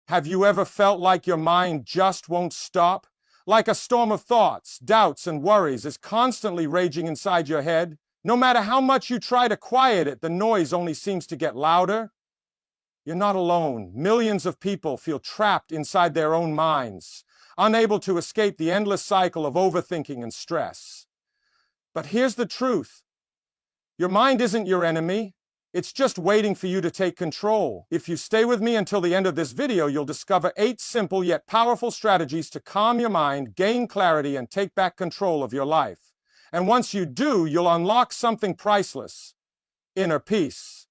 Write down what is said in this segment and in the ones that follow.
Have you ever felt like your mind just won't stop? Like a storm of thoughts, doubts, and worries is constantly raging inside your head? No matter how much you try to quiet it, the noise only seems to get louder. You're not alone. Millions of people feel trapped inside their own minds, unable to escape the endless cycle of overthinking and stress. But here's the truth. Your mind isn't your enemy. It's just waiting for you to take control. If you stay with me until the end of this video, you'll discover 8 simple yet powerful strategies to calm your mind, gain clarity, and take back control of your life. And once you do, you'll unlock something priceless: inner peace,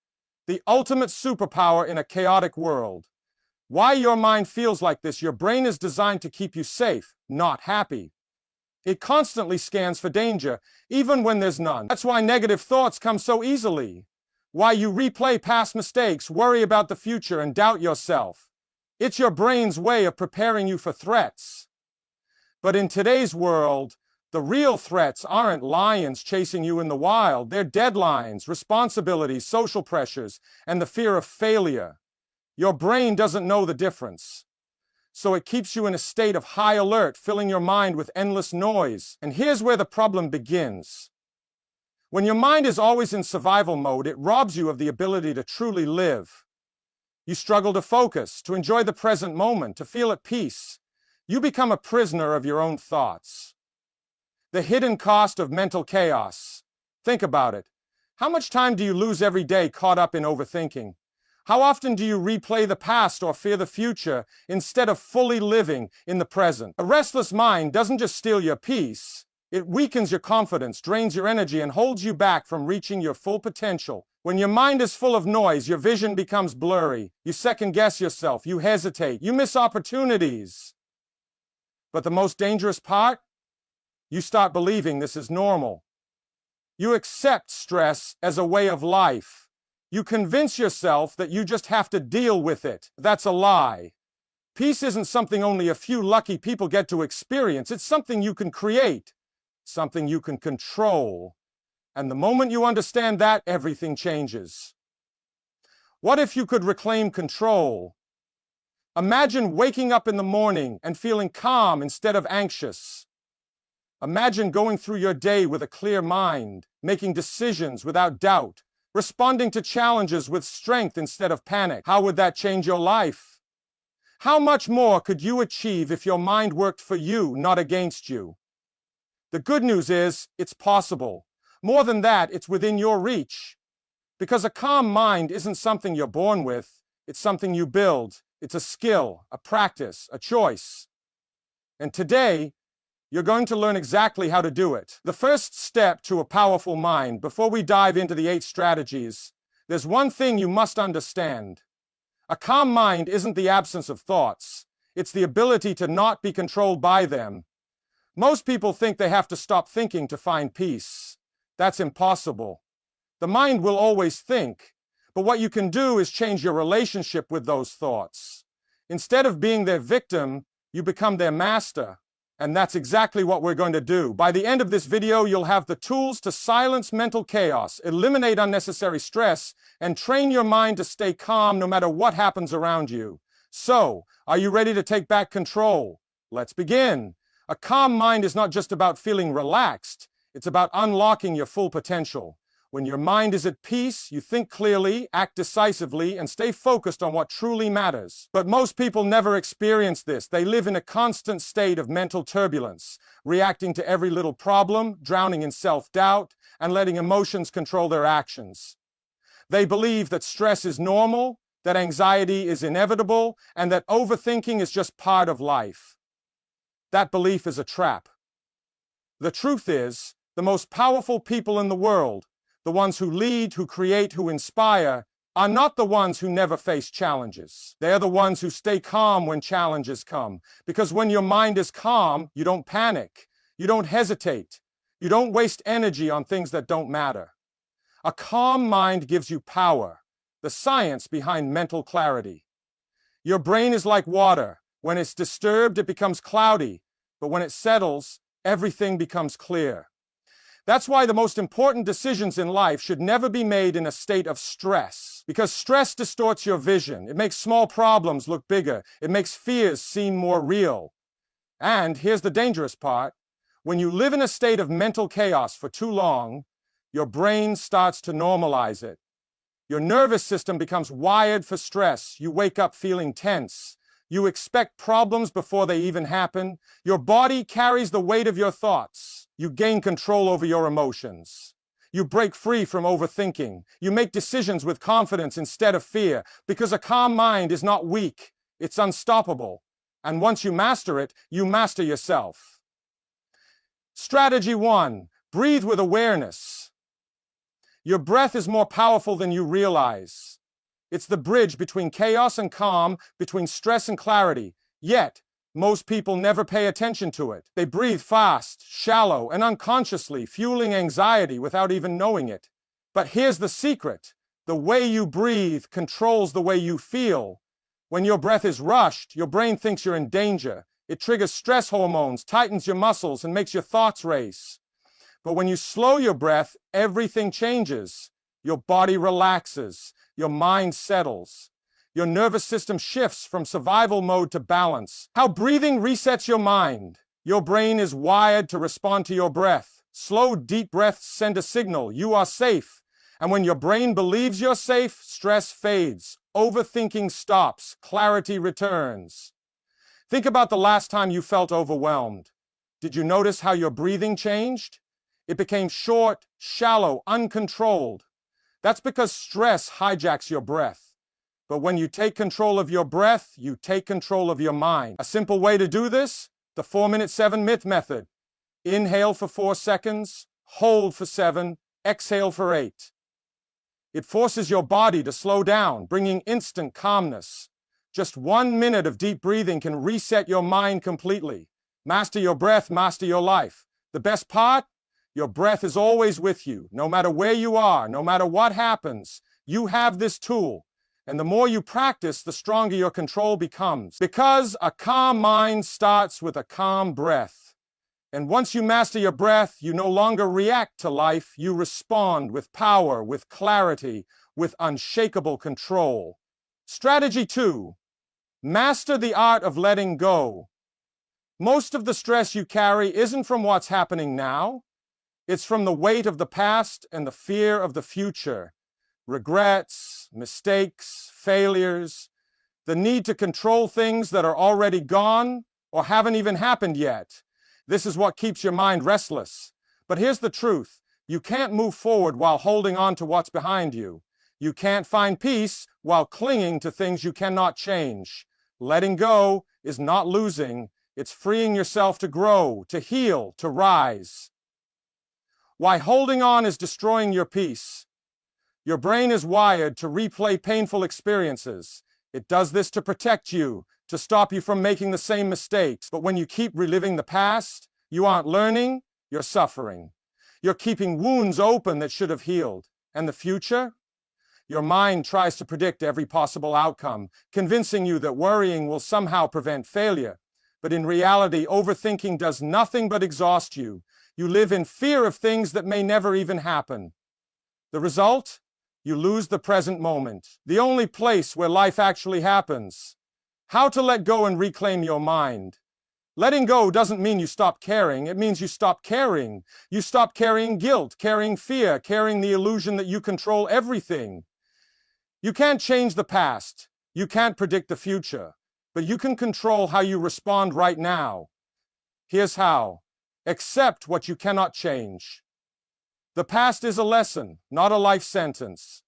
the ultimate superpower in a chaotic world. Why your mind feels like this: your brain is designed to keep you safe, not happy. It constantly scans for danger, even when there's none. That's why negative thoughts come so easily. Why you replay past mistakes, worry about the future, and doubt yourself. It's your brain's way of preparing you for threats. But in today's world, the real threats aren't lions chasing you in the wild. They're deadlines, responsibilities, social pressures, and the fear of failure. Your brain doesn't know the difference. So it keeps you in a state of high alert, filling your mind with endless noise. And here's where the problem begins. When your mind is always in survival mode, it robs you of the ability to truly live. You struggle to focus, to enjoy the present moment, to feel at peace. You become a prisoner of your own thoughts. The hidden cost of mental chaos. Think about it. How much time do you lose every day caught up in overthinking? How often do you replay the past or fear the future instead of fully living in the present? A restless mind doesn't just steal your peace. It weakens your confidence, drains your energy, and holds you back from reaching your full potential. When your mind is full of noise, your vision becomes blurry. You second-guess yourself, you hesitate, you miss opportunities. But the most dangerous part? You start believing this is normal. You accept stress as a way of life. You convince yourself that you just have to deal with it. That's a lie. Peace isn't something only a few lucky people get to experience. It's something you can create. Something you can control. And the moment you understand that, everything changes. What if you could reclaim control? Imagine waking up in the morning and feeling calm instead of anxious. Imagine going through your day with a clear mind, making decisions without doubt, responding to challenges with strength instead of panic. How would that change your life? How much more could you achieve if your mind worked for you, not against you? The good news is, it's possible. More than that, it's within your reach. Because a calm mind isn't something you're born with, it's something you build. It's a skill, a practice, a choice. And today, you're going to learn exactly how to do it. The first step to a powerful mind, before we dive into the 8 strategies, there's one thing you must understand. A calm mind isn't the absence of thoughts. It's the ability to not be controlled by them. Most people think they have to stop thinking to find peace. That's impossible. The mind will always think, but what you can do is change your relationship with those thoughts. Instead of being their victim, you become their master. And that's exactly what we're going to do. By the end of this video, you'll have the tools to silence mental chaos, eliminate unnecessary stress, and train your mind to stay calm no matter what happens around you. So, are you ready to take back control? Let's begin. A calm mind is not just about feeling relaxed, it's about unlocking your full potential. When your mind is at peace, you think clearly, act decisively, and stay focused on what truly matters. But most people never experience this. They live in a constant state of mental turbulence, reacting to every little problem, drowning in self-doubt, and letting emotions control their actions. They believe that stress is normal, that anxiety is inevitable, and that overthinking is just part of life. That belief is a trap. The truth is, the most powerful people in the world, the ones who lead, who create, who inspire, are not the ones who never face challenges. They're the ones who stay calm when challenges come. Because when your mind is calm, you don't panic, you don't hesitate, you don't waste energy on things that don't matter. A calm mind gives you power, the science behind mental clarity. Your brain is like water. When it's disturbed, it becomes cloudy, but when it settles, everything becomes clear. That's why the most important decisions in life should never be made in a state of stress. Because stress distorts your vision. It makes small problems look bigger. It makes fears seem more real. And here's the dangerous part. When you live in a state of mental chaos for too long, your brain starts to normalize it. Your nervous system becomes wired for stress. You wake up feeling tense. You expect problems before they even happen. Your body carries the weight of your thoughts. You gain control over your emotions. You break free from overthinking. You make decisions with confidence instead of fear, because a calm mind is not weak. It's unstoppable. And once you master it, you master yourself. Strategy 1. Breathe with awareness. Your breath is more powerful than you realize. It's the bridge between chaos and calm, between stress and clarity. Yet, most people never pay attention to it. They breathe fast, shallow, and unconsciously, fueling anxiety without even knowing it. But here's the secret. The way you breathe controls the way you feel. When your breath is rushed, your brain thinks you're in danger. It triggers stress hormones, tightens your muscles, and makes your thoughts race. But when you slow your breath, everything changes. Your body relaxes. Your mind settles. Your nervous system shifts from survival mode to balance. How breathing resets your mind. Your brain is wired to respond to your breath. Slow, deep breaths send a signal. You are safe. And when your brain believes you're safe, stress fades. Overthinking stops. Clarity returns. Think about the last time you felt overwhelmed. Did you notice how your breathing changed? It became short, shallow, uncontrolled. That's because stress hijacks your breath. But when you take control of your breath, you take control of your mind. A simple way to do this? The 4-minute 7-myth method. Inhale for 4 seconds, hold for 7, exhale for 8. It forces your body to slow down, bringing instant calmness. Just 1 minute of deep breathing can reset your mind completely. Master your breath, master your life. The best part? Your breath is always with you. No matter where you are, no matter what happens, you have this tool. And the more you practice, the stronger your control becomes. Because a calm mind starts with a calm breath. And once you master your breath, you no longer react to life. You respond with power, with clarity, with unshakable control. Strategy 2. Master the art of letting go. Most of the stress you carry isn't from what's happening now. It's from the weight of the past and the fear of the future. Regrets, mistakes, failures, the need to control things that are already gone or haven't even happened yet. This is what keeps your mind restless. But here's the truth. You can't move forward while holding on to what's behind you. You can't find peace while clinging to things you cannot change. Letting go is not losing. It's freeing yourself to grow, to heal, to rise. Why holding on is destroying your peace. Your brain is wired to replay painful experiences. It does this to protect you, to stop you from making the same mistakes. But when you keep reliving the past, you aren't learning, you're suffering. You're keeping wounds open that should have healed. And the future? Your mind tries to predict every possible outcome, convincing you that worrying will somehow prevent failure. But in reality, overthinking does nothing but exhaust you. You live in fear of things that may never even happen. The result? You lose the present moment, the only place where life actually happens. How to let go and reclaim your mind. Letting go doesn't mean you stop caring. It means you stop caring. You stop carrying guilt, carrying fear, carrying the illusion that you control everything. You can't change the past. You can't predict the future. But you can control how you respond right now. Here's how. Accept what you cannot change. The past is a lesson, not a life sentence.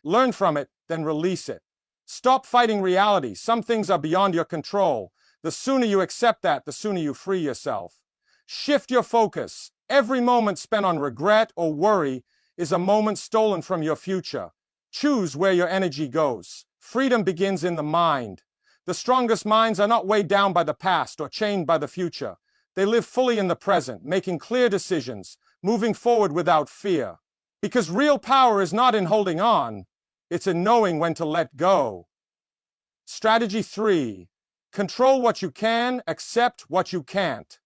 Learn from it, then release it. Stop fighting reality. Some things are beyond your control. The sooner you accept that, the sooner you free yourself. Shift your focus. Every moment spent on regret or worry is a moment stolen from your future. Choose where your energy goes. Freedom begins in the mind. The strongest minds are not weighed down by the past or chained by the future. They live fully in the present, making clear decisions, moving forward without fear. Because real power is not in holding on, it's in knowing when to let go. Strategy 3. Control what you can, accept what you can't.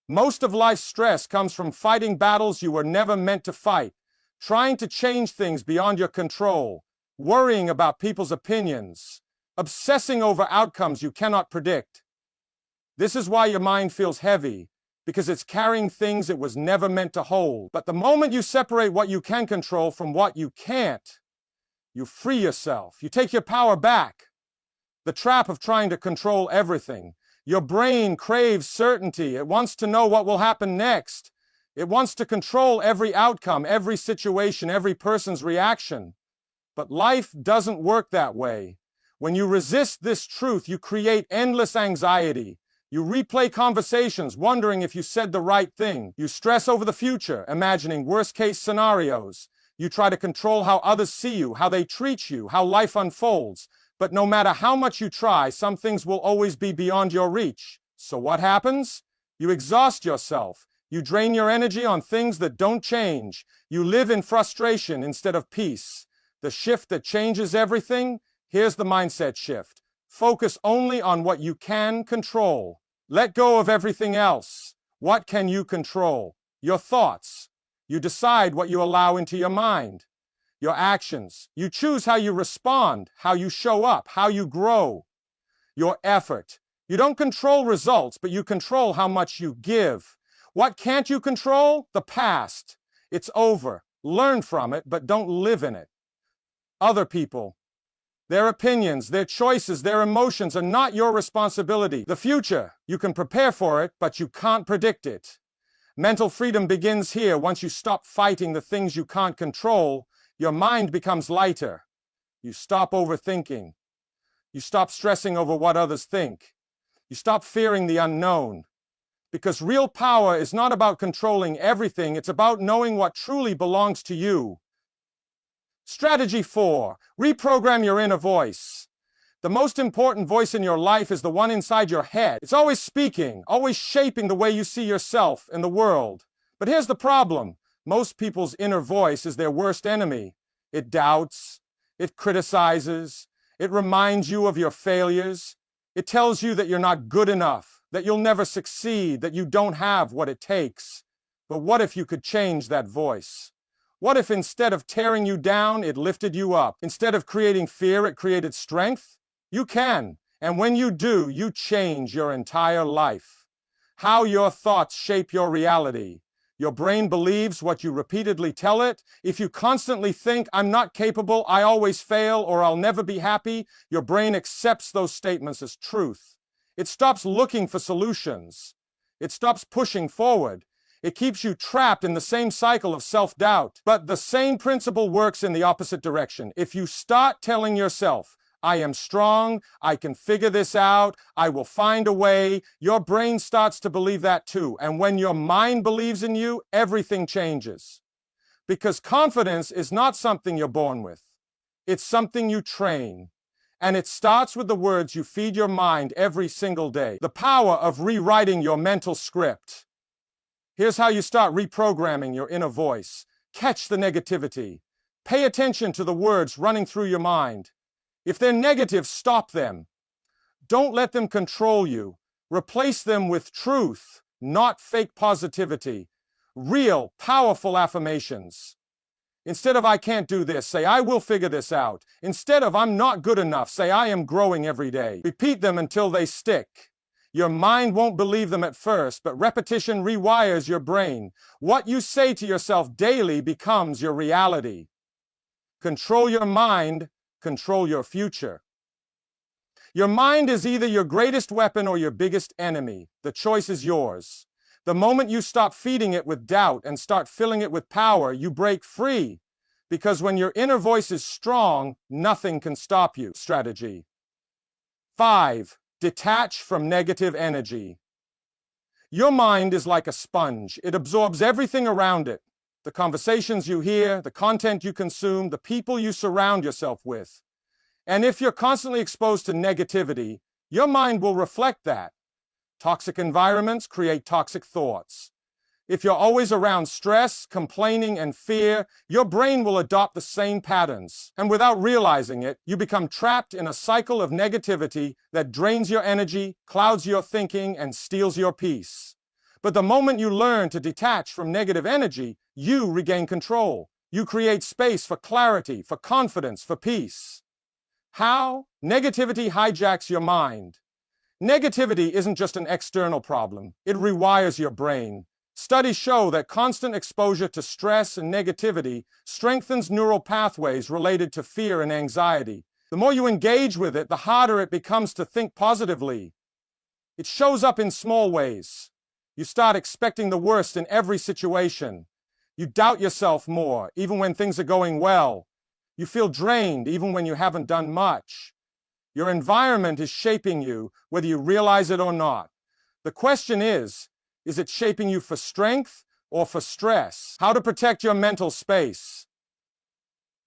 Most of life's stress comes from fighting battles you were never meant to fight, trying to change things beyond your control, worrying about people's opinions, obsessing over outcomes you cannot predict. This is why your mind feels heavy, because it's carrying things it was never meant to hold. But the moment you separate what you can control from what you can't, you free yourself. You take your power back. The trap of trying to control everything. Your brain craves certainty. It wants to know what will happen next. It wants to control every outcome, every situation, every person's reaction. But life doesn't work that way. When you resist this truth, you create endless anxiety. You replay conversations, wondering if you said the right thing. You stress over the future, imagining worst-case scenarios. You try to control how others see you, how they treat you, how life unfolds. But no matter how much you try, some things will always be beyond your reach. So what happens? You exhaust yourself. You drain your energy on things that don't change. You live in frustration instead of peace. The shift that changes everything? Here's the mindset shift. Focus only on what you can control. Let go of everything else. What can you control? Your thoughts. You decide what you allow into your mind. Your actions. You choose how you respond, how you show up, how you grow. Your effort. You don't control results, but you control how much you give. What can't you control? The past. It's over. Learn from it, but don't live in it. Other people. Their opinions, their choices, their emotions are not your responsibility. The future. You can prepare for it, but you can't predict it. Mental freedom begins here. Once you stop fighting the things you can't control, your mind becomes lighter. You stop overthinking. You stop stressing over what others think. You stop fearing the unknown. Because real power is not about controlling everything, it's about knowing what truly belongs to you. Strategy 4. Reprogram your inner voice. The most important voice in your life is the one inside your head. It's always speaking, always shaping the way you see yourself and the world. But here's the problem. Most people's inner voice is their worst enemy. It doubts, it criticizes, it reminds you of your failures. It tells you that you're not good enough, that you'll never succeed, that you don't have what it takes. But what if you could change that voice? What if instead of tearing you down, it lifted you up? Instead of creating fear, it created strength? You can. And when you do, you change your entire life. How your thoughts shape your reality. Your brain believes what you repeatedly tell it. If you constantly think, I'm not capable, I always fail, or I'll never be happy, your brain accepts those statements as truth. It stops looking for solutions. It stops pushing forward. It keeps you trapped in the same cycle of self-doubt. But the same principle works in the opposite direction. If you start telling yourself, I am strong, I can figure this out, I will find a way, your brain starts to believe that too. And when your mind believes in you, everything changes. Because confidence is not something you're born with. It's something you train. And it starts with the words you feed your mind every single day. The power of rewriting your mental script. Here's how you start reprogramming your inner voice. Catch the negativity. Pay attention to the words running through your mind. If they're negative, stop them. Don't let them control you. Replace them with truth, not fake positivity. Real, powerful affirmations. Instead of I can't do this, say I will figure this out. Instead of I'm not good enough, say I am growing every day. Repeat them until they stick. Your mind won't believe them at first, but repetition rewires your brain. What you say to yourself daily becomes your reality. Control your mind, control your future. Your mind is either your greatest weapon or your biggest enemy. The choice is yours. The moment you stop feeding it with doubt and start filling it with power, you break free. Because when your inner voice is strong, nothing can stop you. Strategy 5. Detach from negative energy. Your mind is like a sponge. It absorbs everything around it. The conversations you hear, the content you consume, the people you surround yourself with. And if you're constantly exposed to negativity, your mind will reflect that. Toxic environments create toxic thoughts. If you're always around stress, complaining, and fear, your brain will adopt the same patterns. And without realizing it, you become trapped in a cycle of negativity that drains your energy, clouds your thinking, and steals your peace. But the moment you learn to detach from negative energy, you regain control. You create space for clarity, for confidence, for peace. How? Negativity hijacks your mind. Negativity isn't just an external problem, it rewires your brain. Studies show that constant exposure to stress and negativity strengthens neural pathways related to fear and anxiety. The more you engage with it, the harder it becomes to think positively. It shows up in small ways. You start expecting the worst in every situation. You doubt yourself more, even when things are going well. You feel drained, even when you haven't done much. Your environment is shaping you, whether you realize it or not. The question is it shaping you for strength or for stress? How to protect your mental space.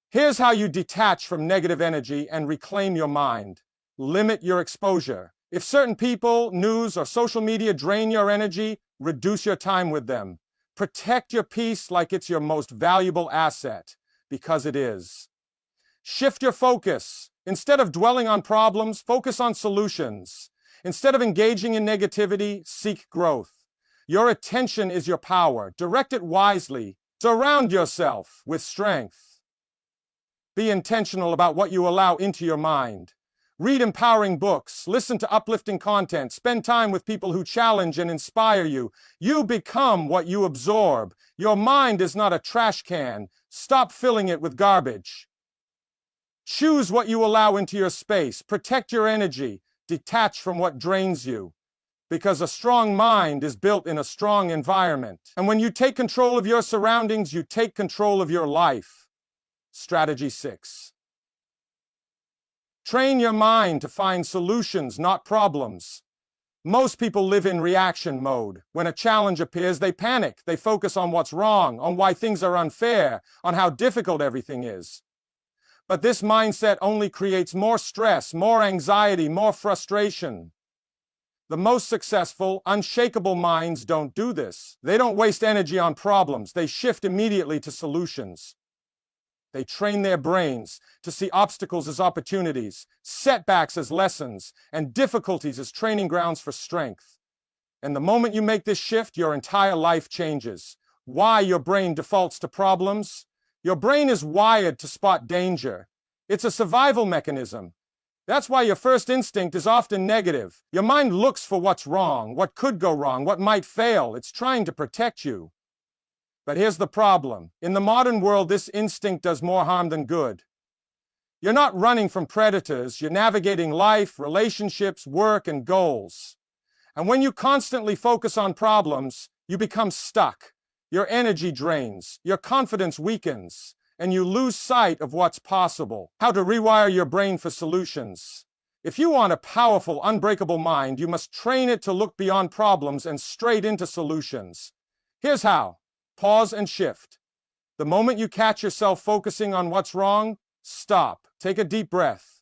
Here's how you detach from negative energy and reclaim your mind. Limit your exposure. If certain people, news, or social media drain your energy, reduce your time with them. Protect your peace like it's your most valuable asset, because it is. Shift your focus. Instead of dwelling on problems, focus on solutions. Instead of engaging in negativity, seek growth. Your attention is your power. Direct it wisely. Surround yourself with strength. Be intentional about what you allow into your mind. Read empowering books, listen to uplifting content, spend time with people who challenge and inspire you. You become what you absorb. Your mind is not a trash can. Stop filling it with garbage. Choose what you allow into your space. Protect your energy. Detach from what drains you. Because a strong mind is built in a strong environment. And when you take control of your surroundings, you take control of your life. Strategy 6. Train your mind to find solutions, not problems. Most people live in reaction mode. When a challenge appears, they panic. They focus on what's wrong, on why things are unfair, on how difficult everything is. But this mindset only creates more stress, more anxiety, more frustration. The most successful, unshakable minds don't do this. They don't waste energy on problems. They shift immediately to solutions. They train their brains to see obstacles as opportunities, setbacks as lessons, and difficulties as training grounds for strength. And the moment you make this shift, your entire life changes. Why your brain defaults to problems? Your brain is wired to spot danger. It's a survival mechanism. That's why your first instinct is often negative. Your mind looks for what's wrong, what could go wrong, what might fail. It's trying to protect you. But here's the problem. In the modern world, this instinct does more harm than good. You're not running from predators. You're navigating life, relationships, work, and goals. And when you constantly focus on problems, you become stuck. Your energy drains, your confidence weakens, and you lose sight of what's possible. How to rewire your brain for solutions. If you want a powerful, unbreakable mind, you must train it to look beyond problems and straight into solutions. Here's how. Pause and shift. The moment you catch yourself focusing on what's wrong, stop. Take a deep breath.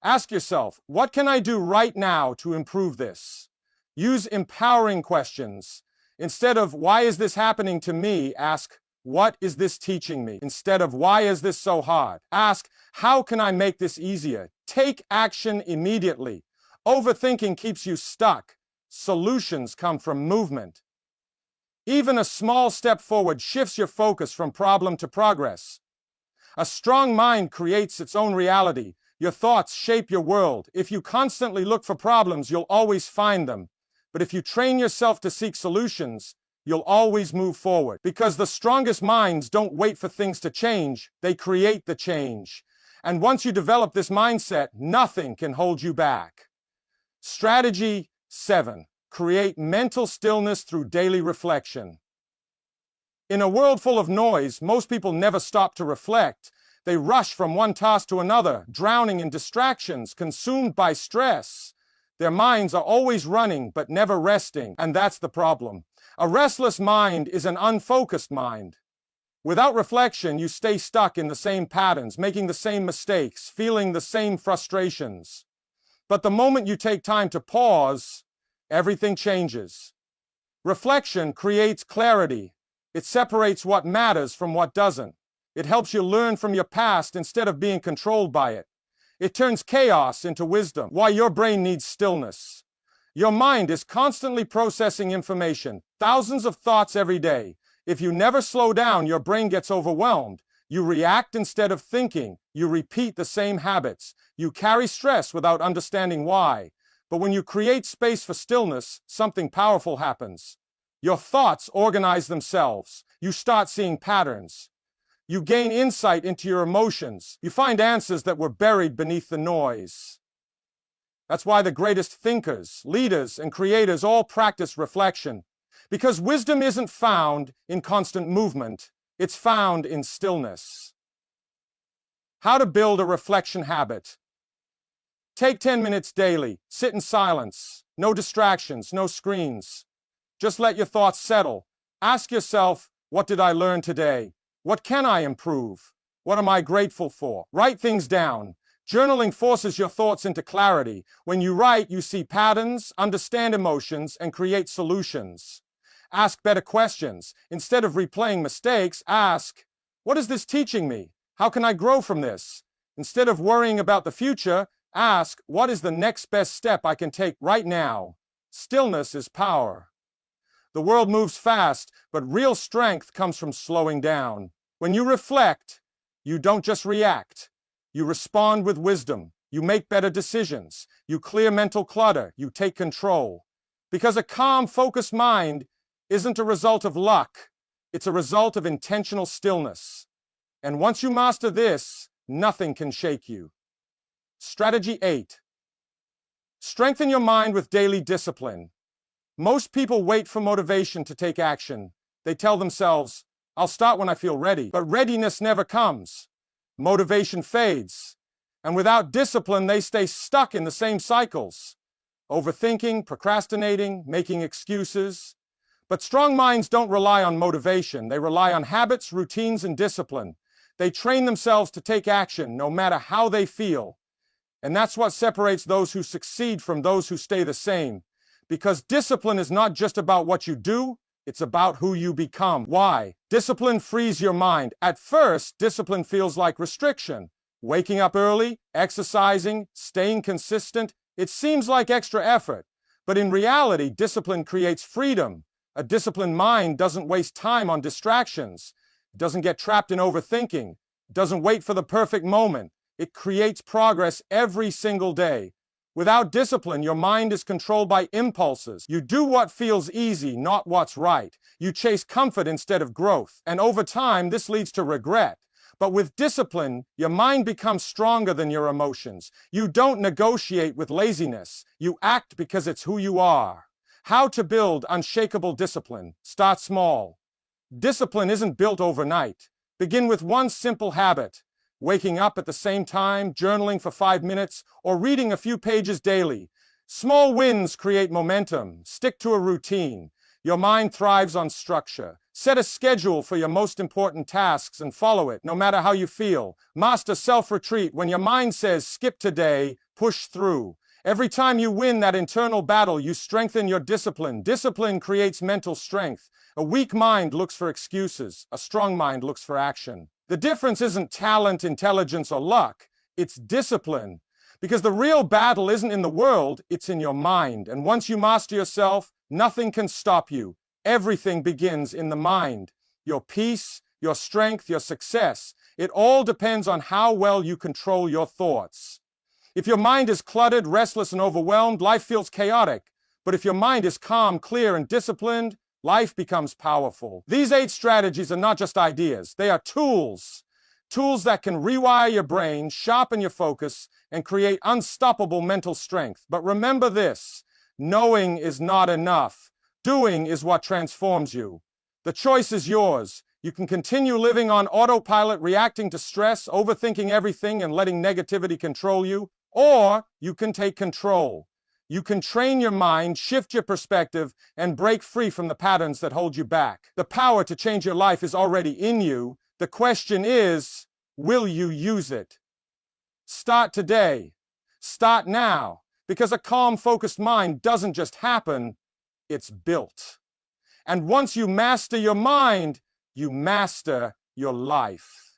Ask yourself, what can I do right now to improve this? Use empowering questions. Instead of, why is this happening to me? Ask, what is this teaching me? Instead of, why is this so hard? Ask, how can I make this easier? Take action immediately. Overthinking keeps you stuck. Solutions come from movement. Even a small step forward shifts your focus from problem to progress. A strong mind creates its own reality. Your thoughts shape your world. If you constantly look for problems, you'll always find them. But if you train yourself to seek solutions, you'll always move forward. Because the strongest minds don't wait for things to change, they create the change. And once you develop this mindset, nothing can hold you back. Strategy 7. Create mental stillness through daily reflection. In a world full of noise, most people never stop to reflect. They rush from one task to another, drowning in distractions, consumed by stress. Their minds are always running, but never resting, and that's the problem. A restless mind is an unfocused mind. Without reflection, you stay stuck in the same patterns, making the same mistakes, feeling the same frustrations. But the moment you take time to pause, everything changes. Reflection creates clarity. It separates what matters from what doesn't. It helps you learn from your past instead of being controlled by it. It turns chaos into wisdom. Why your brain needs stillness. Your mind is constantly processing information, Thousands of thoughts every day. If you never slow down, your brain gets overwhelmed. You react instead of thinking. You repeat the same habits. You carry stress without understanding why. But when you create space for stillness, something powerful happens. Your thoughts organize themselves. You start seeing patterns. You gain insight into your emotions. You find answers that were buried beneath the noise. That's why the greatest thinkers, leaders, and creators all practice reflection. Because wisdom isn't found in constant movement. It's found in stillness. How to build a reflection habit. Take 10 minutes daily. Sit in silence. No distractions, no screens. Just let your thoughts settle. Ask yourself, what did I learn today? What can I improve? What am I grateful for? Write things down. Journaling forces your thoughts into clarity. When you write, you see patterns, understand emotions, and create solutions. Ask better questions. Instead of replaying mistakes, ask, what is this teaching me? How can I grow from this? Instead of worrying about the future, ask, what is the next best step I can take right now? Stillness is power. The world moves fast, but real strength comes from slowing down. When you reflect, you don't just react. You respond with wisdom. You make better decisions. You clear mental clutter. You take control. Because a calm, focused mind isn't a result of luck. It's a result of intentional stillness. And once you master this, nothing can shake you. Strategy 8. Strengthen your mind with daily discipline. Most people wait for motivation to take action. They tell themselves, I'll start when I feel ready. But readiness never comes. Motivation fades. And without discipline, they stay stuck in the same cycles. Overthinking, procrastinating, making excuses. But strong minds don't rely on motivation. They rely on habits, routines, and discipline. They train themselves to take action no matter how they feel. And that's what separates those who succeed from those who stay the same. Because discipline is not just about what you do, it's about who you become. Why? Discipline frees your mind. At first, discipline feels like restriction. Waking up early, exercising, staying consistent, it seems like extra effort. But in reality, discipline creates freedom. A disciplined mind doesn't waste time on distractions. It doesn't get trapped in overthinking. It doesn't wait for the perfect moment. It creates progress every single day. Without discipline, your mind is controlled by impulses. You do what feels easy, not what's right. You chase comfort instead of growth. And over time, this leads to regret. But with discipline, your mind becomes stronger than your emotions. You don't negotiate with laziness. You act because it's who you are. How to build unshakable discipline. Start small. Discipline isn't built overnight. Begin with one simple habit. Waking up at the same time, journaling for 5 minutes, or reading a few pages daily. Small wins create momentum. Stick to a routine. Your mind thrives on structure. Set a schedule for your most important tasks and follow it, no matter how you feel. Master self-retreat. When your mind says, skip today, push through. Every time you win that internal battle, you strengthen your discipline. Discipline creates mental strength. A weak mind looks for excuses. A strong mind looks for action. The difference isn't talent, intelligence, or luck. It's discipline. Because the real battle isn't in the world, it's in your mind. And once you master yourself, nothing can stop you. Everything begins in the mind. Your peace, your strength, your success. It all depends on how well you control your thoughts. If your mind is cluttered, restless, and overwhelmed, life feels chaotic. But if your mind is calm, clear, and disciplined, life becomes powerful. These 8 strategies are not just ideas. They are tools. Tools that can rewire your brain, sharpen your focus, and create unstoppable mental strength. But remember this, knowing is not enough. Doing is what transforms you. The choice is yours. You can continue living on autopilot, reacting to stress, overthinking everything, and letting negativity control you. Or you can take control. You can train your mind, shift your perspective, and break free from the patterns that hold you back. The power to change your life is already in you. The question is, will you use it? Start today. Start now. Because a calm, focused mind doesn't just happen, it's built. And once you master your mind, you master your life.